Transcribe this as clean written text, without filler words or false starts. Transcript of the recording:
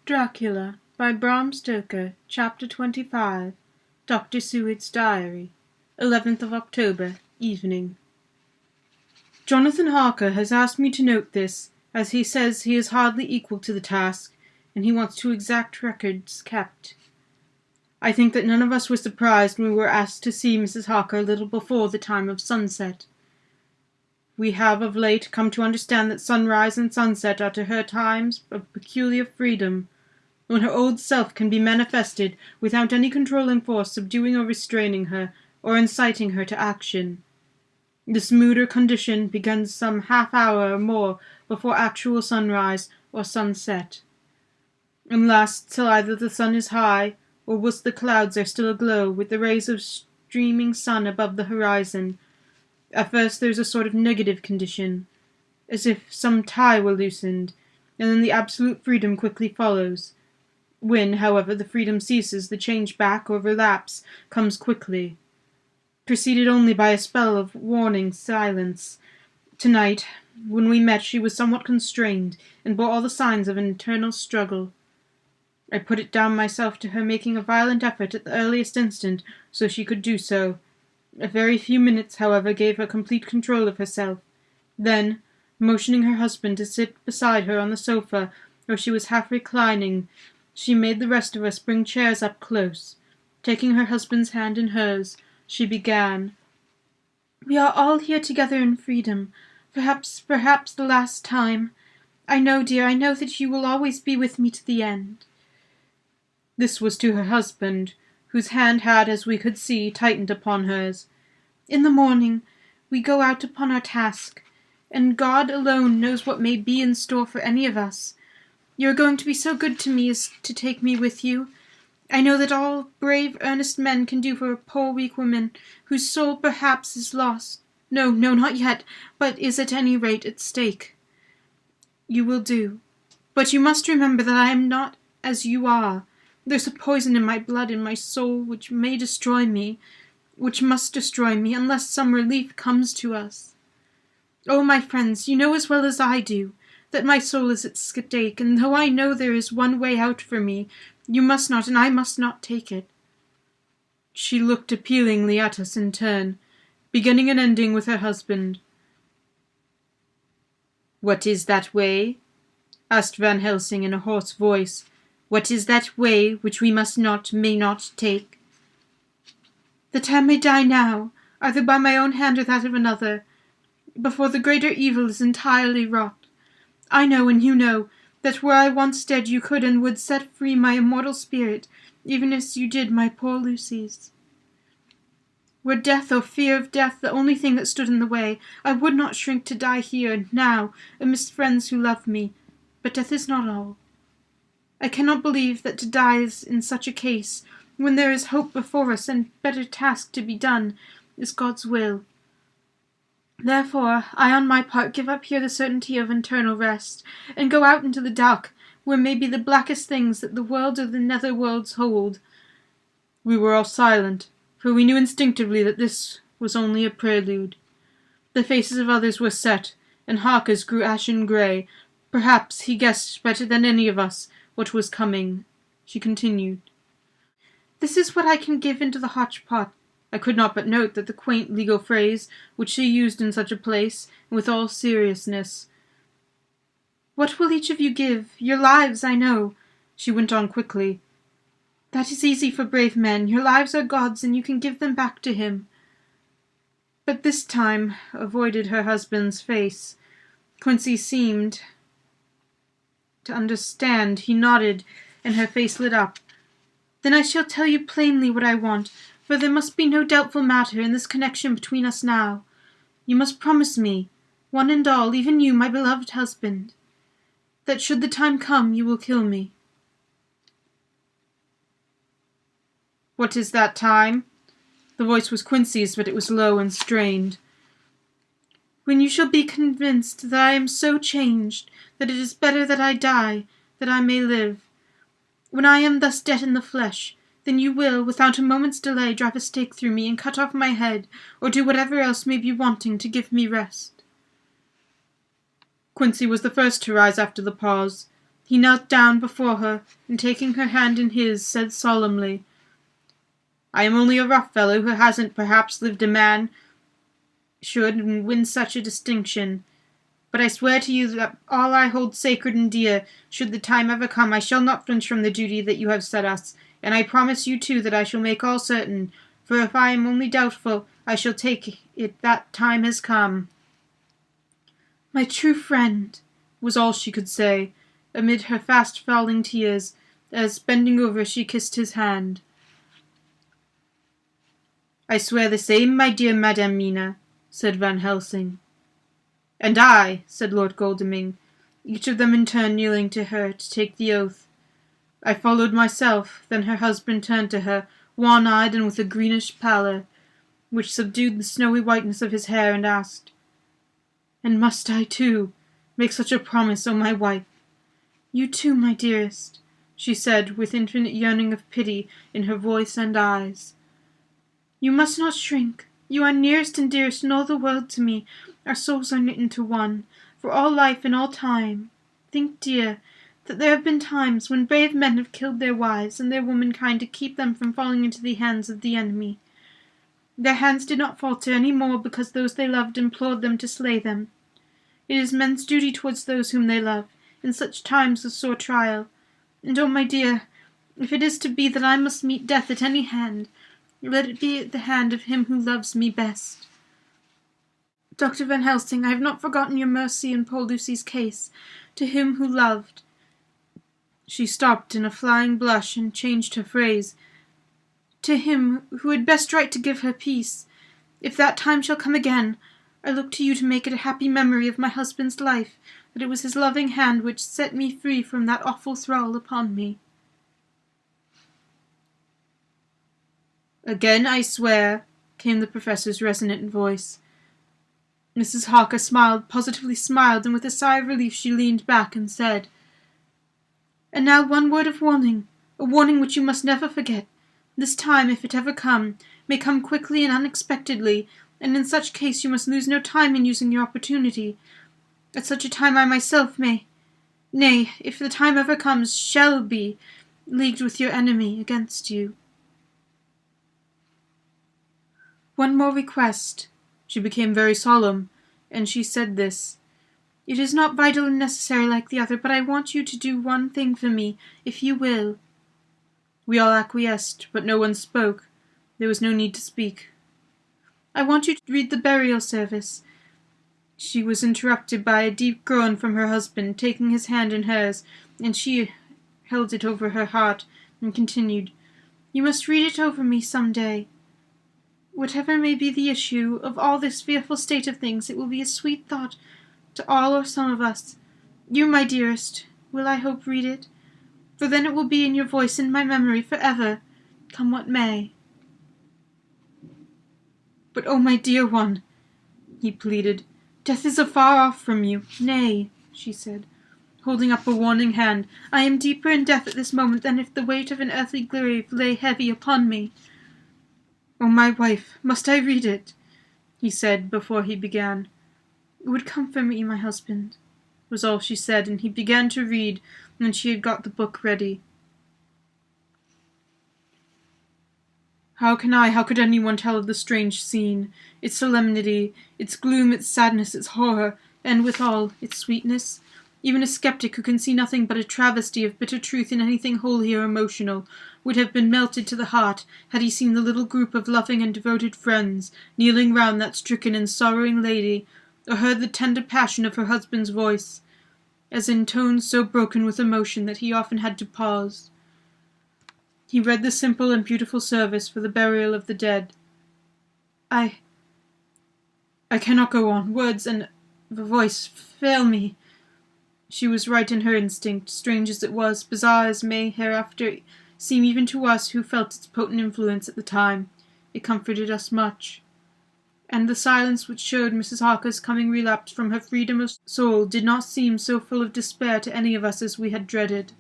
Dracula by Bram Stoker, Chapter 25, Dr. Seward's Diary, 11th of October, evening. Jonathan Harker has asked me to note this, as he says he is hardly equal to the task, and he wants to exact records kept. I think that none of us were surprised when we were asked to see Mrs. Harker a little before the time of sunset. We have of late come to understand that sunrise and sunset are to her times of peculiar freedom, when her old self can be manifested without any controlling force subduing or restraining her, or inciting her to action. This mood or condition begins some half hour or more before actual sunrise or sunset, and lasts till either the sun is high, or whilst the clouds are still aglow with the rays of streaming sun above the horizon. At first there is a sort of negative condition, as if some tie were loosened, and then the absolute freedom quickly follows. When, however, the freedom ceases, the change back or relapse comes quickly, preceded only by a spell of warning silence. Tonight, when we met, she was somewhat constrained, and bore all the signs of an internal struggle. I put it down myself to her making a violent effort at the earliest instant, so she could do so. A very few minutes, however, gave her complete control of herself. Then, motioning her husband to sit beside her on the sofa, where she was half reclining, she made the rest of us bring chairs up close. Taking her husband's hand in hers, she began. "We are all here together in freedom, perhaps the last time. I know, dear, I know that you will always be with me to the end." This was to her husband, whose hand had, as we could see, tightened upon hers. "In the morning we go out upon our task, and God alone knows what may be in store for any of us. You are going to be so good to me as to take me with you. I know that all brave, earnest men can do for a poor, weak woman, whose soul perhaps is lost. No, not yet, but is at any rate at stake. You will do. But you must remember that I am not as you are. There's a poison in my blood, in my soul, which may destroy me, which must destroy me, unless some relief comes to us. Oh, my friends, you know as well as I do that my soul is at stake, and though I know there is one way out for me, you must not, and I must not take it." She looked appealingly at us in turn, beginning and ending with her husband. "What is that way?" asked Van Helsing in a hoarse voice. "What is that way which we must not, may not take?" "That I may die now, either by my own hand or that of another, before the greater evil is entirely wrought. I know, and you know, that were I once dead you could and would set free my immortal spirit, even as you did my poor Lucy's. Were death or fear of death the only thing that stood in the way, I would not shrink to die here, now, amidst friends who love me. But death is not all. I cannot believe that to die is in such a case, when there is hope before us and better task to be done, is God's will. Therefore, I on my part give up here the certainty of eternal rest, and go out into the dark, where may be the blackest things that the world or the nether worlds hold." We were all silent, for we knew instinctively that this was only a prelude. The faces of others were set, and Harker's grew ashen grey. Perhaps he guessed better than any of us what was coming. She continued. "This is what I can give into the hotch-pot." I could not but note that the quaint legal phrase which she used in such a place, and with all seriousness. "What will each of you give? Your lives, I know," she went on quickly. "That is easy for brave men. Your lives are God's, and you can give them back to him." But this time avoided her husband's face. Quincy seemed to understand. He nodded, and her face lit up. "Then I shall tell you plainly what I want, for there must be no doubtful matter in this connection between us now. You must promise me, one and all, even you, my beloved husband, that should the time come you will kill me." "What is that time?" The voice was Quincy's, but it was low and strained. "When you shall be convinced that I am so changed that it is better that I die, that I may live. When I am thus dead in the flesh, then you will, without a moment's delay, drive a stake through me and cut off my head, or do whatever else may be wanting to give me rest." Quincy was the first to rise after the pause. He knelt down before her, and taking her hand in his, said solemnly, "I am only a rough fellow who hasn't perhaps lived a man should and win such a distinction. But I swear to you that all I hold sacred and dear, should the time ever come, I shall not flinch from the duty that you have set us, and I promise you too that I shall make all certain, for if I am only doubtful, I shall take it that time has come." "My true friend," was all she could say, amid her fast falling tears, as, bending over, she kissed his hand. "I swear the same, my dear Madam Mina," said Van Helsing. "And I," said Lord Godalming, each of them in turn kneeling to her to take the oath. I followed myself. Then her husband turned to her, wan-eyed and with a greenish pallor, which subdued the snowy whiteness of his hair, and asked, "And must I, too, make such a promise, O my wife?" "You too, my dearest," she said, with infinite yearning of pity in her voice and eyes. "You must not shrink. You are nearest and dearest in all the world to me. Our souls are knit into one, for all life and all time. Think, dear, that there have been times when brave men have killed their wives and their womankind to keep them from falling into the hands of the enemy. Their hands did not falter any more because those they loved implored them to slay them. It is men's duty towards those whom they love, in such times of sore trial. And, oh my dear, if it is to be that I must meet death at any hand, let it be at the hand of him who loves me best. Dr. Van Helsing, I have not forgotten your mercy in poor Lucy's case. To him who loved—" She stopped in a flying blush and changed her phrase. "To him who had best right to give her peace. If that time shall come again, I look to you to make it a happy memory of my husband's life, that it was his loving hand which set me free from that awful thrall upon me." "Again I swear," came the Professor's resonant voice. Mrs. Harker smiled, positively smiled, and with a sigh of relief she leaned back and said, "And now one word of warning, a warning which you must never forget. This time, if it ever come, may come quickly and unexpectedly, and in such case you must lose no time in using your opportunity. At such a time I myself nay, if the time ever comes, shall be leagued with your enemy against you. One more request." She became very solemn, and she said this. "It is not vital and necessary like the other, but I want you to do one thing for me, if you will." We all acquiesced, but no one spoke. There was no need to speak. "I want you to read the burial service." She was interrupted by a deep groan from her husband, taking his hand in hers, and she held it over her heart, and continued, "You must read it over me some day. Whatever may be the issue of all this fearful state of things, it will be a sweet thought to all or some of us. You, my dearest, will, I hope, read it, for then it will be in your voice in my memory for ever, come what may." "But, oh, my dear one," he pleaded, "death is afar off from you." "Nay," she said, holding up a warning hand, "I am deeper in death at this moment than if the weight of an earthly grave lay heavy upon me." "Oh, my wife, must I read it?" he said before he began. "It would comfort me, my husband," was all she said, and he began to read when she had got the book ready. How could anyone tell of the strange scene, its solemnity, its gloom, its sadness, its horror, and withal its sweetness? Even a sceptic who can see nothing but a travesty of bitter truth in anything holy or emotional would have been melted to the heart had he seen the little group of loving and devoted friends kneeling round that stricken and sorrowing lady, or heard the tender passion of her husband's voice, as in tones so broken with emotion that he often had to pause. He read the simple and beautiful service for the burial of the dead. I cannot go on. Words and the voice fail me." She was right in her instinct, strange as it was, bizarre as may hereafter seem even to us who felt its potent influence at the time. It comforted us much. And the silence which showed Mrs. Harker's coming relapse from her freedom of soul did not seem so full of despair to any of us as we had dreaded.